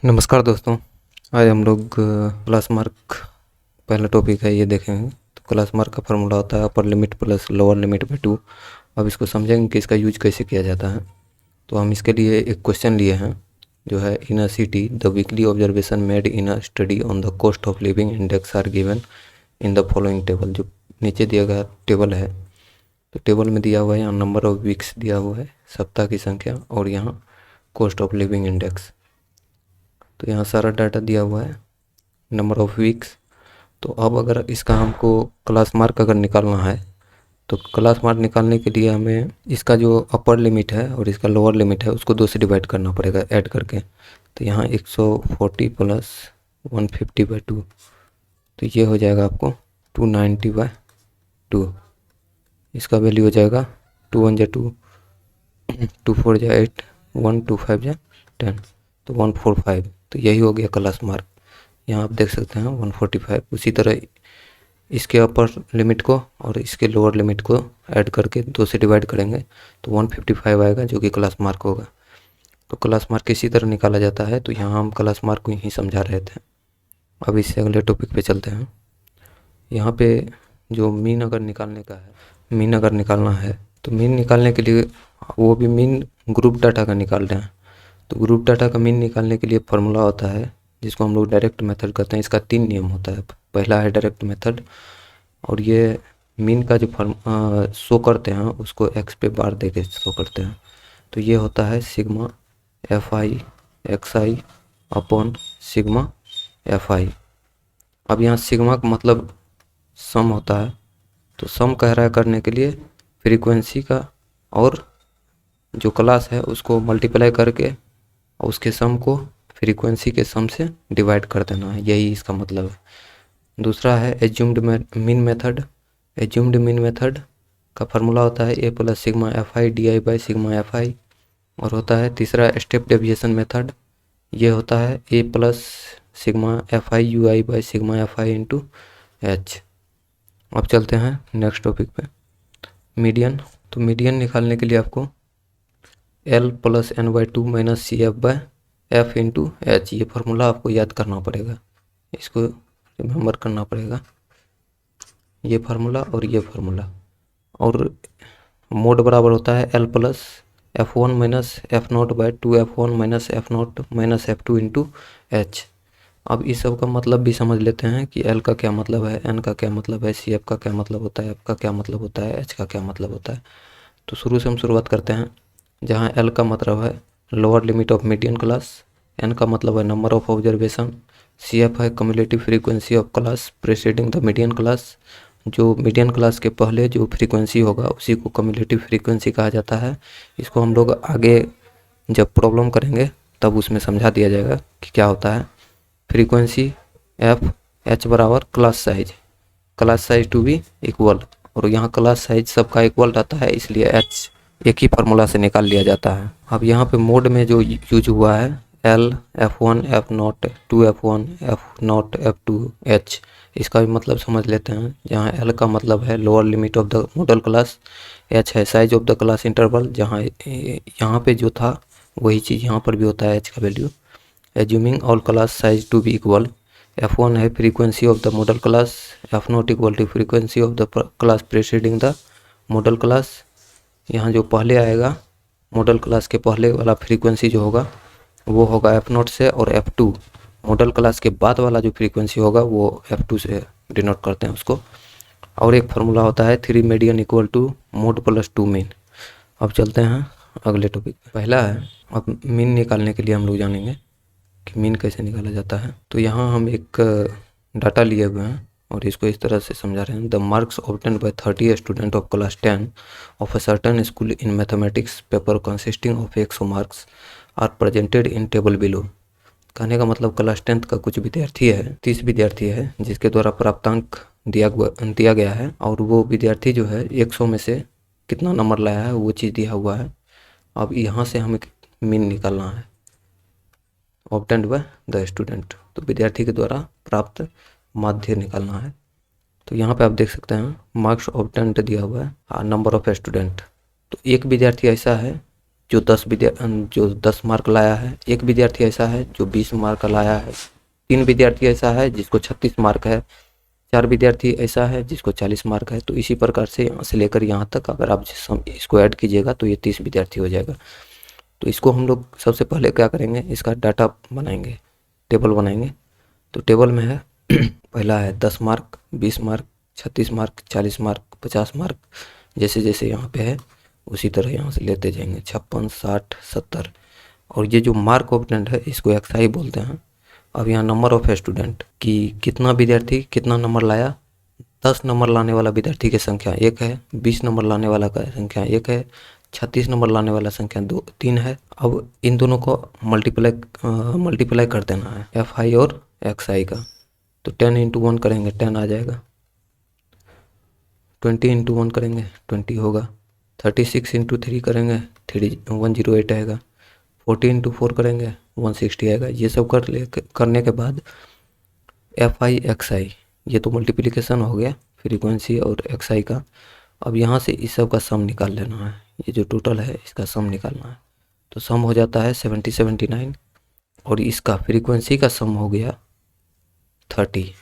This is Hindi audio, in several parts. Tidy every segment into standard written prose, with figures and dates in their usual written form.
नमस्कार दोस्तों। आज हम लोग क्लास मार्क पहला टॉपिक है ये देखेंगे। तो क्लास मार्क का फार्मूला होता है upper limit plus lower limit by 2। अब इसको समझेंगे कि इसका यूज कैसे किया जाता है। तो हम इसके लिए एक क्वेश्चन लिए हैं जो है in a city the weekly observation made in a study on the cost of living index are given in the following table. जो नीचे दिया गया टेबल है, तो टेबल में दिया हुआ है यहाँ नंबर ऑफ वीक्स दिया हुआ है, सप्ताह की संख्या, और यहाँ कॉस्ट ऑफ लिविंग इंडेक्स। तो यहाँ सारा डाटा दिया हुआ है, नंबर ऑफ वीक्स। तो अब अगर इसका हमको क्लास मार्क अगर निकालना है तो क्लास मार्क निकालने के लिए हमें इसका जो अपर लिमिट है और इसका लोअर लिमिट है उसको 2 से डिवाइड करना पड़ेगा ऐड करके। तो यहाँ 140 प्लस 150/2, तो ये हो जाएगा आपको 290/2। इसका वैल्यू हो जाएगा 2 1 2, 2 4 8, 1 2 5 10, तो 145। तो यही हो गया क्लास मार्क। यहाँ आप देख सकते हैं 145। उसी तरह इसके अपर लिमिट को और इसके लोअर लिमिट को ऐड करके 2 से डिवाइड करेंगे तो 155 आएगा, जो कि क्लास मार्क होगा। तो क्लास मार्क इसी तरह निकाला जाता है। तो यहाँ हम क्लास मार्क को ही समझा रहे थे। अब इससे अगले टॉपिक पे चलते हैं। यहाँ पे जो मीन अगर निकालने का है, मीन अगर निकालना है तो मीन निकालने के लिए वो भी मीन ग्रुप डाटा का निकाल रहे हैं। तो ग्रुप डाटा का मीन निकालने के लिए फार्मूला होता है जिसको हम लोग डायरेक्ट मेथड कहते हैं। इसका 3 नियम होता है। पहला है डायरेक्ट मेथड, और ये मीन का जो शो करते हैं उसको एक्स पे बार दे के शो करते हैं। तो ये होता है sigma FI XI upon sigma FI। अब यहाँ सिग्मा का मतलब सम होता है। तो सम कह रहा है करने के लिए फ्रीक्वेंसी का और जो क्लास है उसको मल्टीप्लाई करके और उसके सम को फ्रीक्वेंसी के सम से डिवाइड कर देना है, यही इसका मतलब है। दूसरा है assumed mean method. Assumed mean method का फार्मूला होता है A plus sigma FI DI by sigma FI। और होता है तीसरा स्टेप डेविएशन मेथड। ये होता है A plus sigma FI UI by sigma FI into H। अब चलते हैं नेक्स्ट टॉपिक पे, मीडियन। तो मीडियन निकालने के लिए आपको L plus N/2 minus CF/F into H, ये फार्मूला आपको याद करना पड़ेगा, इसको रिमेम्बर करना पड़ेगा, ये फार्मूला और ये फार्मूला। और मोड बराबर होता है L plus F1 minus F0/2 F1 minus F0 minus F2 into H। अब इस सब का मतलब भी समझ लेते हैं कि L का क्या मतलब है, N का क्या मतलब है, CF का क्या मतलब होता है, F का क्या मतलब होता है, H का क्या मतलब होता है। तो शुरू से हम शुरुआत करते हैं। जहाँ L का मतलब है lower limit of median class, N का मतलब है नंबर ऑफ ऑब्जर्वेशन, CF है cumulative frequency of class preceding the median class. जो मीडियन क्लास के पहले जो फ्रीक्वेंसी होगा उसी को कम्युलेटिव फ्रीक्वेंसी कहा जाता है। इसको हम लोग आगे जब प्रॉब्लम करेंगे तब उसमें समझा दिया जाएगा कि क्या होता है। फ्रीक्वेंसी F H बराबर class size to be equal, और यहाँ क्लास साइज सबका इक्वल रहता है इसलिए H एक ही फार्मूला से निकाल लिया जाता है। अब यहाँ पे मोड में जो यूज हुआ है L F1 F0 2 F1 F0 F2 H, इसका भी मतलब समझ लेते हैं। जहाँ L का मतलब है lower limit of the modal class, H है size of the class interval, जहाँ यहाँ पे जो था वही चीज़ यहाँ पर भी होता है H का value. Assuming all class size to be equal, F1 है frequency of the modal class, F0 equal to frequency of the class preceding the modal class. यहाँ जो पहले आएगा मॉडल क्लास के पहले वाला फ्रीक्वेंसी जो होगा वो होगा F0 से, और F2 मॉडल क्लास के बाद वाला जो फ्रीक्वेंसी होगा वो F2 से डिनोट करते हैं उसको। और एक फार्मूला होता है 3 median equal to mode plus 2 mean. अब चलते हैं अगले टॉपिक। पहला है अब मीन निकालने के लिए हम लोग जानेंगे कि मीन कैसे निकाला जाता है। तो यहाँ हम एक डाटा लिए हुए हैं और इसको इस तरह से समझा रहे हैं। The marks obtain by 30 student of class 10 of a certain school in mathematics paper consisting of 100 marks are presented in table below. कहने का मतलब क्लास 10th का कुछ विद्यार्थी है, 30 विद्यार्थी है जिसके द्वारा प्राप्तांक दिया गया है, और वो विद्यार्थी जो है 100 में से कितना नंबर लाया है वो चीज़ दिया हुआ है। अब यहाँ से हमें मीन निकालना है ऑब्टेन्ड बाय द स्टूडेंट, तो विद्यार्थी के द्वारा प्राप्त माध्य निकालना है। तो यहाँ पे आप देख सकते हैं मार्क्स ऑब्टेन्ड दिया हुआ है, नंबर ऑफ स्टूडेंट। तो एक विद्यार्थी ऐसा है जो 10 मार्क लाया है, एक विद्यार्थी ऐसा है जो 20 मार्क लाया है, 3 विद्यार्थी ऐसा है जिसको 36 मार्क है, 4 विद्यार्थी ऐसा है जिसको 40 मार्क है। तो इसी प्रकार से यहाँ से लेकर यहाँ तक अगर आप इसको ऐड कीजिएगा तो ये 30 विद्यार्थी हो जाएगा। तो इसको हम लोग सबसे पहले क्या करेंगे, इसका डाटा बनाएंगे, टेबल बनाएंगे। तो टेबल में है पहला है 10 mark, 20 mark, 36 mark, 40 mark, 50 mark, जैसे जैसे यहाँ पे है उसी तरह यहाँ से लेते जाएंगे, 56, 60, 70। और ये जो मार्क ऑब्टेंड है इसको एक्सआई बोलते हैं। अब यहाँ नंबर ऑफ स्टूडेंट कि कितना विद्यार्थी कितना नंबर लाया, 10 नंबर लाने वाला विद्यार्थी की संख्या 1 है, 20 नंबर लाने वाला का संख्या 1 है, 36 नंबर लाने वाला संख्या 3 है। अब इन दोनों को मल्टीप्लाई कर देना है एफ आई और एक्स आई का। तो 10 × 1 करेंगे 10 आ जाएगा, 20 × 1 करेंगे 20 होगा, 36 × 3 करेंगे 108 आएगा, 40 × 4 करेंगे 160 आएगा। ये सब करने के बाद एफ आई एक्स आई, ये तो मल्टीप्लिकेशन हो गया फ्रीक्वेंसी और एक्स आई का। अब यहाँ से इस सब का सम निकाल लेना है, ये जो टोटल है इसका सम निकालना है। तो सम हो जाता है 79 और इसका फ्रीक्वेंसी का सम हो गया 30,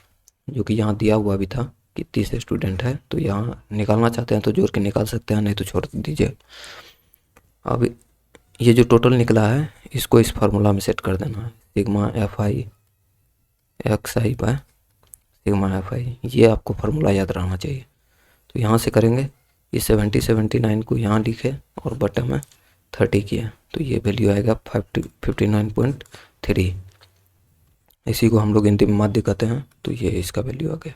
जो कि यहाँ दिया हुआ भी था कि 30 स्टूडेंट है। तो यहाँ निकालना चाहते हैं तो जोड़ के निकाल सकते हैं, नहीं तो छोड़ दीजिए। अब ये जो टोटल निकला है इसको इस फार्मूला में सेट कर देना है, sigma F I x I by sigma F I. ये आपको फार्मूला याद रहना चाहिए। तो यहाँ से करेंगे, इस 79 को यहाँ लिखे और बटन में 30 किया, तो ये वैल्यू आएगा 59.3। इसी को हम लोग हिंदी में माध्य कहते हैं। तो ये इसका वैल्यू आ गया।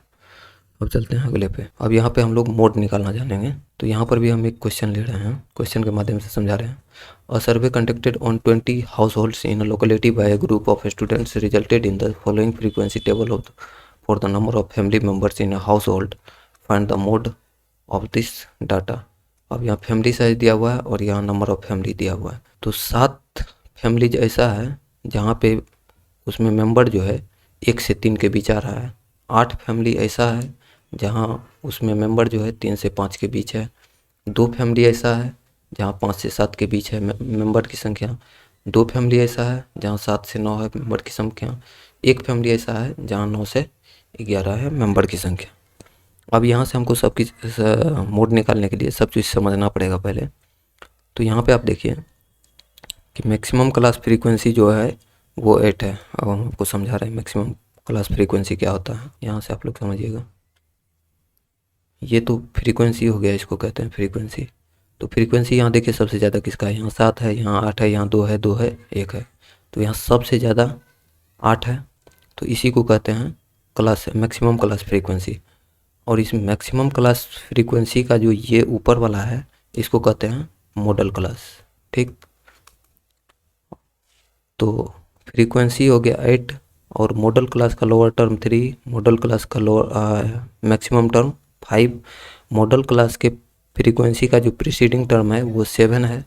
अब चलते हैं अगले पे। अब यहाँ पे हम लोग मोड निकालना जानेंगे। तो यहाँ पर भी हम एक क्वेश्चन ले रहे हैं, क्वेश्चन के माध्यम से समझा रहे हैं। A survey conducted on 20 households in a locality by a group of students resulted in the following frequency table for the number of family members in a household, find the mode of this data. अब यहाँ फैमिली साइज दिया हुआ है और यहाँ नंबर ऑफ फैमिली दिया हुआ है। तो 7 फैमिली ऐसा है जहाँ पे उसमें मेंबर जो है 1 से 3 के बीच आ रहा है। 8 फैमिली ऐसा है जहाँ उसमें मेंबर जो है 3 से 5 के बीच है। 2 फैमिली ऐसा है जहाँ 5 से 7 के बीच है मेंबर की संख्या। 2 फैमिली ऐसा है जहाँ 7 से 9 है मेंबर की संख्या। 1 फैमिली ऐसा है जहाँ 9 से 11 है मेंबर की संख्या। अब यहाँ से हमको सबकी मोड निकालने के लिए सब चीज़ समझना पड़ेगा पहले। तो यहाँ पे आप देखिए कि मैक्सिमम क्लास फ्रीक्वेंसी जो है वो 8 है। अब हम आपको समझा रहे हैं मैक्सिमम क्लास फ्रीक्वेंसी क्या होता है। यहाँ से आप लोग समझिएगा, ये तो फ्रीक्वेंसी हो गया, इसको कहते हैं फ्रीक्वेंसी। तो फ्रीक्वेंसी यहाँ देखिए सबसे ज़्यादा किसका है, यहाँ 7 है, यहाँ 8 है, यहाँ 2 है, 2 है, 1 है। तो यहाँ सबसे ज़्यादा 8 है। तो इसी को कहते हैं क्लास मैक्सिमम क्लास फ्रीक्वेंसी। और इस मैक्सिमम क्लास फ्रीक्वेंसी का जो ये ऊपर वाला है इसको कहते हैं मॉडल क्लास। ठीक, तो फ्रीक्वेंसी हो गया 8 और मॉडल क्लास का लोअर टर्म 3, मॉडल क्लास का lower maximum term 5, model class के फ्रीक्वेंसी का जो प्रीसीडिंग टर्म है वो 7 है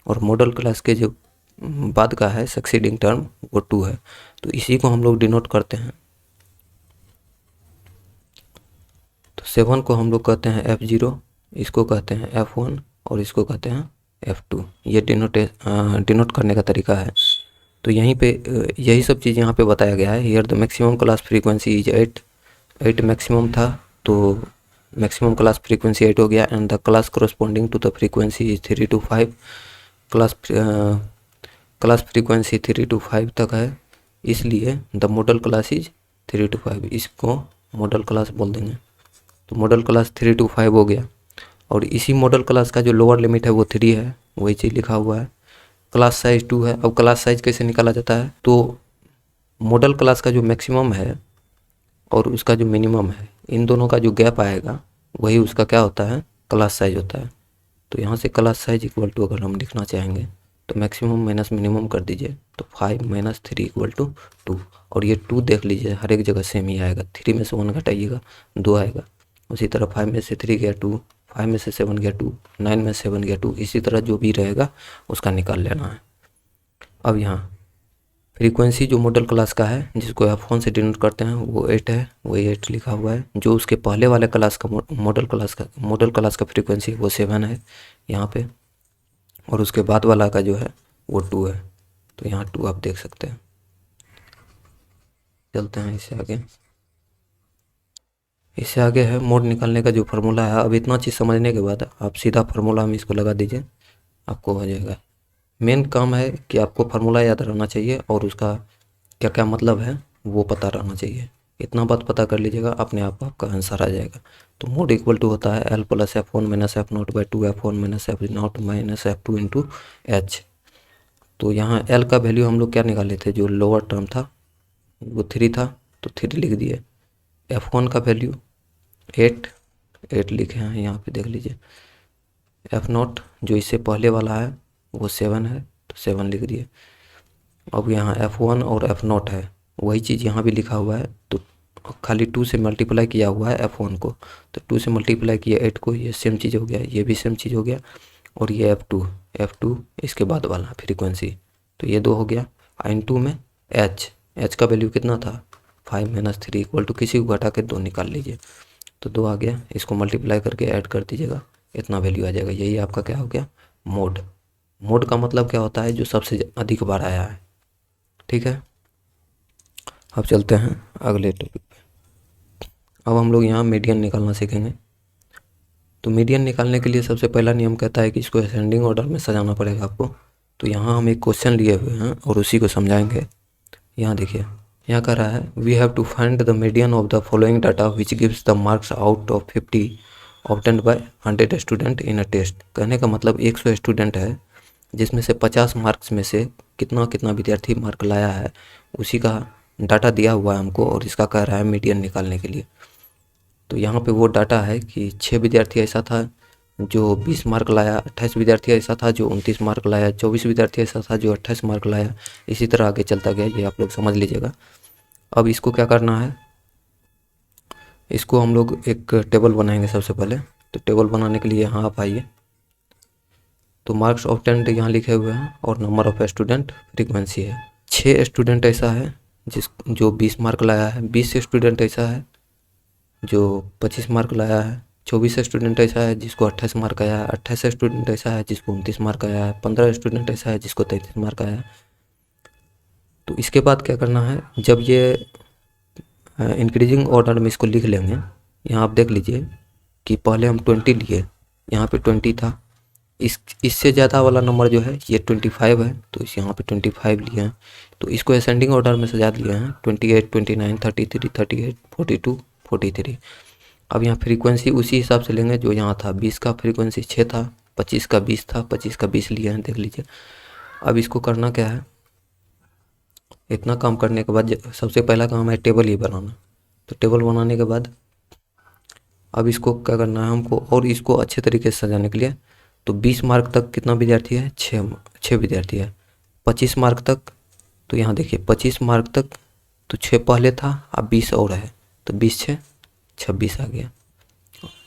और मॉडल क्लास के जो बाद का है सक्सीडिंग टर्म वो 2 है। तो इसी को हम लोग डिनोट करते हैं। तो 7 को हम लोग कहते हैं F0, इसको कहते हैं F1 और इसको कहते हैं F2। ये डिनोट करने का तरीका है। तो यहीं पे यही सब चीज़ यहाँ पे बताया गया है। Here the maximum class frequency is 8 maximum था तो मैक्सिमम क्लास फ्रीक्वेंसी 8 हो गया and the class corresponding to the frequency is 3 to 5। Class frequency 3 to 5 तक है, इसलिए the modal class is 3 to 5, इसको मॉडल क्लास बोल देंगे। तो मॉडल क्लास 3 to 5 हो गया और इसी मॉडल क्लास का जो लोअर लिमिट है वो 3 है, वही चीज़ लिखा हुआ है। क्लास साइज 2 है। अब क्लास साइज कैसे निकाला जाता है, तो मॉडल क्लास का जो मैक्सिमम है और उसका जो मिनिमम है, इन दोनों का जो गैप आएगा वही उसका क्या होता है, क्लास साइज होता है। तो यहाँ से क्लास साइज इक्वल टू अगर हम लिखना चाहेंगे तो मैक्सिमम माइनस मिनिमम कर दीजिए, तो 5 - 3 इक्वल टू 2। और ये 2 देख लीजिए हर एक जगह सेम ही आएगा। 3 में से 1 घटाइएगा 2 आएगा। उसी तरह 5 में से 3 गया 2, 5 में से 7 गया 2, 9 में 7 गया 2। इसी तरह जो भी रहेगा उसका निकाल लेना है। अब यहाँ फ्रीक्वेंसी जो मॉडल क्लास का है जिसको F1 से डिनोट करते हैं वो 8 है, वही 8 लिखा हुआ है। जो उसके पहले वाले क्लास का मॉडल क्लास का फ्रीक्वेंसी वो 7 है यहाँ पे। और उसके बाद वाला का जो है वो 2 है, तो यहाँ 2 आप देख सकते हैं। चलते हैं इससे आगे। इससे आगे है मोड निकालने का जो फार्मूला है। अब इतना चीज़ समझने के बाद आप सीधा फार्मूला में इसको लगा दीजिए, आपको हो जाएगा। मेन काम है कि आपको फार्मूला याद रहना चाहिए और उसका क्या क्या मतलब है वो पता रहना चाहिए। इतना बात पता कर लीजिएगा, अपने आप आपका आंसर आ जाएगा। तो मोड इक्वल टू होता है L plus F1 minus F0 by 2 F1 minus F0 minus F2 into H। तो यहाँ L का वैल्यू हम लोग क्या निकाले थे, जो लोअर टर्म था वो 3 था, तो 3 लिख दिए। F1 का वैल्यू 8 लिखे हैं, यहाँ पे देख लीजिए। F0 जो इससे पहले वाला है वो 7 है, तो 7 लिख दिए। अब यहाँ F1 और F0 है, वही चीज़ यहाँ भी लिखा हुआ है, तो खाली 2 से मल्टीप्लाई किया हुआ है F1 को, तो 2 से मल्टीप्लाई किया 8 को, ये सेम चीज़ हो गया, ये भी सेम चीज़ हो गया। और ये F2 इसके बाद वाला फ्रीक्वेंसी, तो ये 2 हो गया। इन 2 में H का वैल्यू कितना था 5 माइनस 3 इक्वल टू, किसी को घटा के 2 निकाल लीजिए, तो 2 आ गया। इसको मल्टीप्लाई करके ऐड कर दीजिएगा, इतना वैल्यू आ जाएगा। यही आपका क्या हो गया, मोड का मतलब क्या होता है, जो सबसे अधिक बार आया है। ठीक है, अब चलते हैं अगले टॉपिक पे। अब हम लोग यहाँ मीडियन निकालना सीखेंगे। तो मीडियन निकालने के लिए सबसे पहला नियम कहता है कि इसको असेंडिंग ऑर्डर में सजाना पड़ेगा आपको। तो यहाँ हम एक क्वेश्चन लिए हुए हैं और उसी को समझाएंगे। यहाँ देखिए, यहाँ कह रहा है we have to find the median of the following data which gives the marks out of 50 obtained by 100 student in a test. कहने का मतलब 100 स्टूडेंट है, जिसमें से 50 मार्क्स में से कितना कितना विद्यार्थी मार्क लाया है, उसी का डाटा दिया हुआ है हमको, और इसका कह रहा है मीडियन निकालने के लिए। तो यहाँ पे वो डाटा है कि 6 विद्यार्थी ऐसा था जो 20 मार्क लाया, 28 विद्यार्थी ऐसा था जो 29 मार्क लाया, 24 विद्यार्थी ऐसा था जो 28 मार्क लाया, इसी तरह आगे चलता गया। ये आप लोग समझ लीजिएगा। अब इसको क्या करना है, इसको हम लोग एक टेबल बनाएंगे सबसे पहले। तो टेबल बनाने के लिए यहाँ आप आइए, तो मार्क्स ऑब्टेन्ड यहाँ लिखे हुए हैं और नंबर ऑफ स्टूडेंट फ्रीक्वेंसी है। 6 स्टूडेंट ऐसा है जो 20 मार्क लाया है, 20 स्टूडेंट ऐसा है जो 25 मार्क लाया है, 24 स्टूडेंट ऐसा है जिसको 28 मार्क आया है, 28 स्टूडेंट ऐसा है जिसको 29 मार्क आया है, 15 स्टूडेंट ऐसा है जिसको 33 मार्क आया है। तो इसके बाद क्या करना है, जब ये इंक्रीजिंग ऑर्डर में इसको लिख लेंगे। यहाँ आप देख लीजिए कि पहले हम 20 लिए, यहाँ पे 20 था, इससे ज़्यादा वाला नंबर जो है ये 25 है, तो इस यहाँ पे 25 लिए हैं। तो इसको असेंडिंग ऑर्डर में सजा दिए हैं, 28, 29, 33, 38, 42, 43। अब यहाँ फ्रीक्वेंसी उसी हिसाब से लेंगे जो यहाँ था। 20 का फ्रीक्वेंसी 6 था, 25 का 20 था, 25 का 20 लिए हैं, देख लीजिए। अब इसको करना क्या है, इतना काम करने के बाद सबसे पहला काम है टेबल ही बनाना। तो टेबल बनाने के बाद अब इसको क्या करना है हमको, और इसको अच्छे तरीके से सजाने के लिए। तो 20 मार्क तक कितना विद्यार्थी है, 6 विद्यार्थी है। 25 मार्क तक, तो यहाँ देखिए 25 मार्क तक तो 6 पहले था, अब 20 और है, तो 20 6 26 आ गया।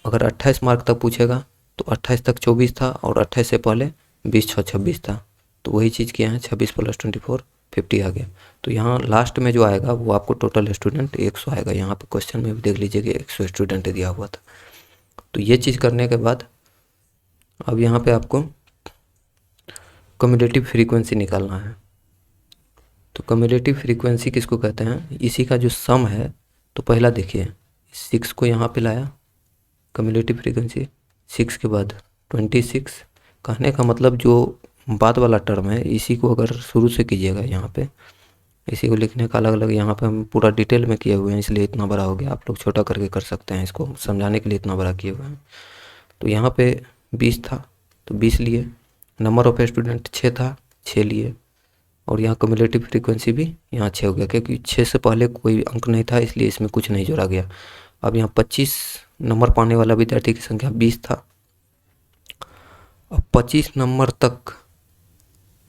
अगर 28 मार्क तक पूछेगा तो 28 तक 24 था, और 28 से पहले 20 6 26 था, तो वही चीज़ किया है, 26 प्लस 24 50 आ गया। तो यहाँ लास्ट में जो आएगा वो आपको टोटल स्टूडेंट 100 आएगा। यहाँ पे क्वेश्चन में भी देख लीजिए कि 100 स्टूडेंट दिया हुआ था। तो ये चीज़ करने के बाद अब यहाँ पे आपको कम्युलेटिव फ्रीक्वेंसी निकालना है। तो कम्युलेटिव फ्रीक्वेंसी किसको कहते हैं, इसी का जो सम है। तो पहला देखिए 6 को यहाँ पे लाया, कम्युलेटिव फ्रीक्वेंसी 6 के बाद 26। कहने का मतलब जो बाद वाला टर्म है इसी को अगर शुरू से कीजिएगा, यहाँ पे इसी को लिखने का अलग अलग, यहाँ पे हम पूरा डिटेल में किए हुए हैं इसलिए इतना बड़ा हो गया। आप लोग छोटा करके कर सकते हैं, इसको समझाने के लिए इतना बड़ा किए हुए हैं। तो यहाँ पे 20 था तो 20 लिए, नंबर ऑफ स्टूडेंट 6 था 6 लिए, और यहाँ कम्युलेटिव फ्रीक्वेंसी भी यहाँ 6 हो गया, क्योंकि 6 से पहले कोई अंक नहीं था इसलिए इसमें कुछ नहीं जोड़ा गया। अब यहाँ 25 नंबर पाने वाला विद्यार्थी की संख्या 20 था। अब 25 नंबर तक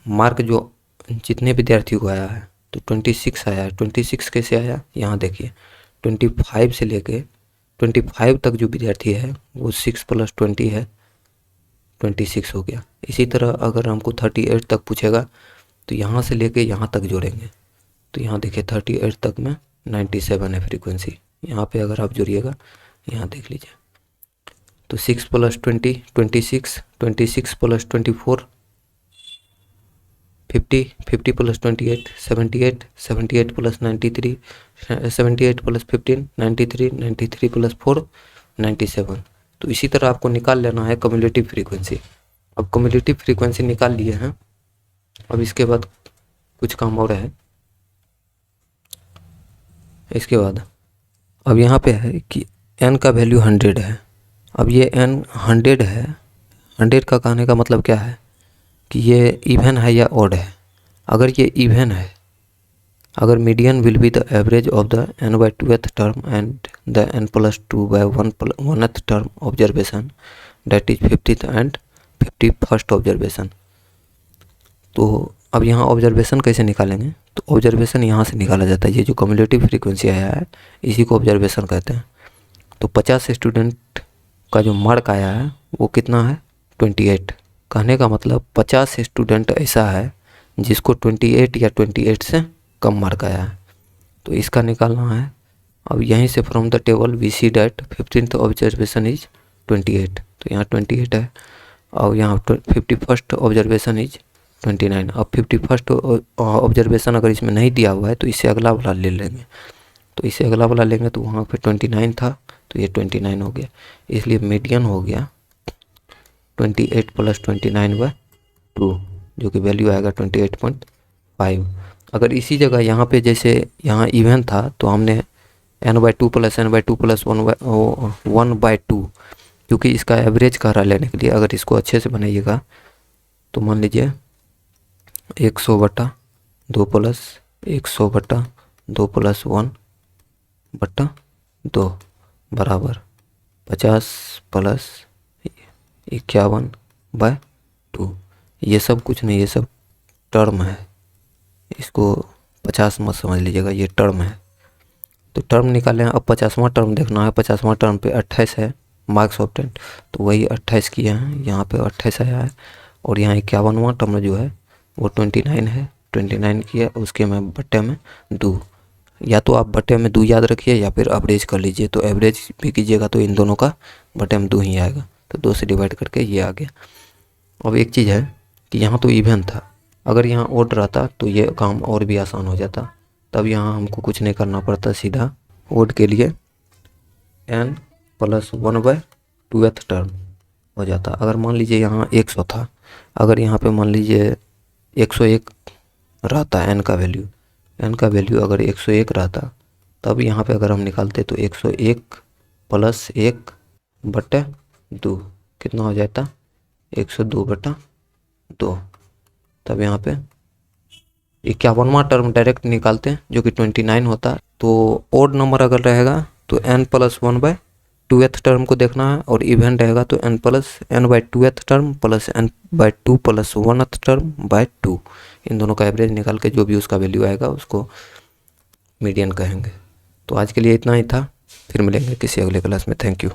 मार्क जो जितने विद्यार्थी को आया है, तो 26 आया है। 26 कैसे आया, यहाँ देखिए 25 से लेके 25 तक जो विद्यार्थी है वो 6 प्लस 20 है, 26 हो गया। इसी तरह अगर हमको 38 तक पूछेगा तो यहाँ से लेके यहाँ तक जोड़ेंगे। तो यहाँ देखिए 38 तक में 97 है फ्रीक्वेंसी। यहाँ पे अगर आप जोड़िएगा, यहाँ देख लीजिए, तो 6 plus 20 26, 26 plus 24 50, 50 plus 28, 78, 78 plus 93, 78 plus 15, 93, 93 plus 4, 97। तो इसी तरह आपको निकाल लेना है कम्युलेटिव फ्रीक्वेंसी। अब कम्युलेटिव फ्रीक्वेंसी निकाल लिए हैं, अब इसके बाद कुछ काम और है। इसके बाद अब यहाँ पे है कि n का वैल्यू 100 है। अब ये n 100 है, 100 का कहने का मतलब क्या है कि ये इवन है या ऑड है। अगर ये इवन है, अगर median will be the average of the n by 2th term and the n plus 2 by 1th term observation that is 50th and 51st observation. तो अब यहाँ ऑब्जर्वेशन कैसे निकालेंगे, तो ऑब्जर्वेशन यहाँ से निकाला जाता है। ये जो कम्युलेटिव फ्रीक्वेंसी आया है इसी को ऑब्जर्वेशन कहते हैं। तो 50 स्टूडेंट का जो मार्क आया है वो कितना है, 28। कहने का मतलब 50 स्टूडेंट ऐसा है जिसको 28 या 28 से कम मार्क आया है, तो इसका निकालना है। अब यहीं से from the table we see that 15th observation is 28, तो यहाँ 28 है। और यहाँ 51st ऑब्जर्वेशन इज 29। अब 51st ऑब्जर्वेशन अगर इसमें नहीं दिया हुआ है तो इससे अगला वाला ले लेंगे, तो इससे अगला वाला लेंगे तो वहाँ पे 29 था, तो ये 29 हो गया। इसलिए मीडियन हो गया 28 प्लस 29/2, जो कि वैल्यू आएगा 28.5। अगर इसी जगह यहाँ पे जैसे यहाँ इवन था तो हमने n/2 प्लस n/2 प्लस 1/2, क्योंकि इसका एवरेज कह रहा लेने के लिए। अगर इसको अच्छे से बनाइएगा तो मान लीजिए 100/2 प्लस 100/2 प्लस 1/2 बराबर 50 प्लस 51/2। ये सब कुछ नहीं, ये सब टर्म है, इसको 50 मत समझ लीजिएगा, ये टर्म है। तो टर्म निकालें। अब 50वां टर्म देखना है। 50वां टर्म पे 28 है, मार्क्स ऑफ 10, तो वही 28 किए हैं, यहाँ पे 28 आया है। और यहाँ 51वां टर्म जो है वो 29 है, 29 किया, उसके में बट्टे में 2। या तो आप बट्टे में 2 याद रखिए या फिर एवरेज कर लीजिए। तो एवरेज भी कीजिएगा तो इन दोनों का बट्टे में 2 ही आएगा, तो 2 से डिवाइड करके ये आ गया। अब एक चीज़ है कि यहाँ तो इवन था, अगर यहाँ ओड रहता तो ये काम और भी आसान हो जाता। तब यहाँ हमको कुछ नहीं करना पड़ता, सीधा ओड के लिए n प्लस 1/2th टर्म हो जाता। अगर मान लीजिए यहाँ 100 था, अगर यहाँ पे मान लीजिए 101 रहता n का वैल्यू अगर 101 रहता, तब यहाँ पे अगर हम निकालते तो 101 प्लस 1/2 कितना हो जाता, 102/2। तब यहाँ पे 51वां टर्म डायरेक्ट निकालते हैं जो कि 29 होता। तो ओड नंबर अगर रहेगा तो n प्लस 1/2th टर्म को देखना है, और इवन रहेगा तो n plus n/2th term plus n/2 plus 1th term by 2। इन दोनों का एवरेज निकाल के जो भी उसका वैल्यू आएगा उसको मीडियन कहेंगे। तो आज के लिए इतना ही था, फिर मिलेंगे किसी अगले क्लास में। Thank you.